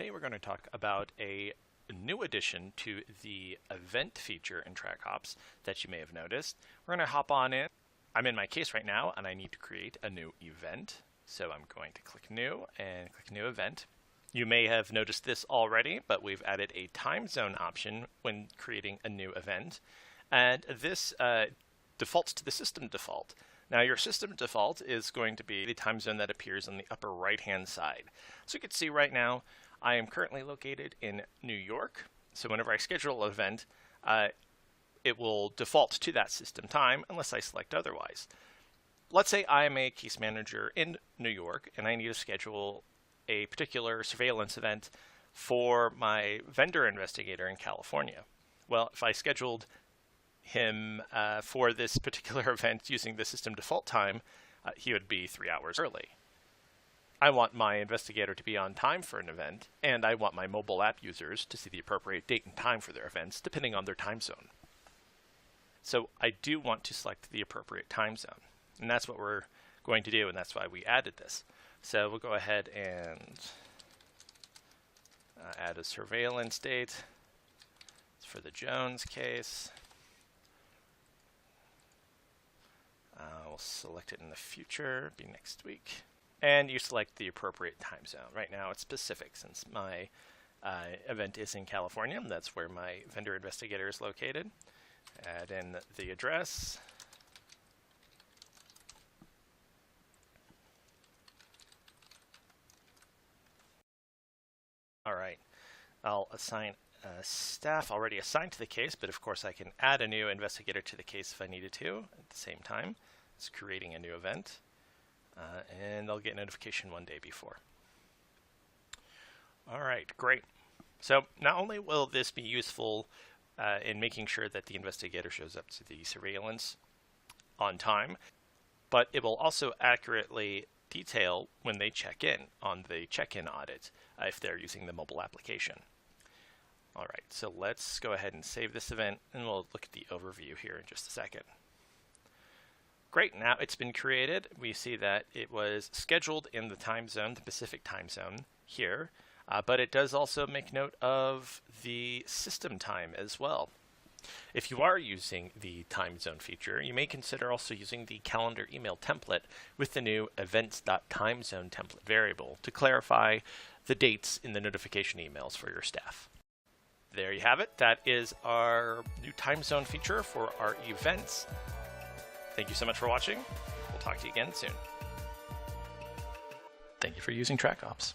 Today we're going to talk about a new addition to the event feature in Trackops that you may have noticed. We're going to hop on in. I'm in my case right now and I need to create a new event. So I'm going to click New and click New Event. You may have noticed this already, but we've added a time zone option when creating a new event. And this defaults to the system default. Now your system default is going to be the time zone that appears on the upper right-hand side. So you can see right now, I am currently located in New York. So whenever I schedule an event, it will default to that system time unless I select otherwise. Let's say I am a case manager in New York and I need to schedule a particular surveillance event for my vendor investigator in California. Well, if I scheduled him for this particular event using the system default time, he would be 3 hours early. I want my investigator to be on time for an event, and I want my mobile app users to see the appropriate date and time for their events, depending on their time zone. So I do want to select the appropriate time zone, and that's what we're going to do, and that's why we added this. So we'll go ahead and add a surveillance date. It's for the Jones case. We'll select it in the future, be next week. And you select the appropriate time zone. Right now it's Pacific since my event is in California. That's where my vendor investigator is located. Add in the address. All right, I'll assign a staff already assigned to the case, but of course I can add a new investigator to the case if I needed to at the same time. It's creating a new event, and they'll get notification 1 day before. All right, great. So not only will this be useful in making sure that the investigator shows up to the surveillance on time, but it will also accurately detail when they check in on the check-in audit if they're using the mobile application. All right, so let's go ahead and save this event, and we'll look at the overview here in just a second. Great, now it's been created. We see that it was scheduled in the time zone, the Pacific time zone here, but it does also make note of the system time as well. If you are using the time zone feature, you may consider also using the calendar email template with the new events.timezone template variable to clarify the dates in the notification emails for your staff. There you have it. That is our new time zone feature for our events. Thank you so much for watching. We'll talk to you again soon. Thank you for using Trackops.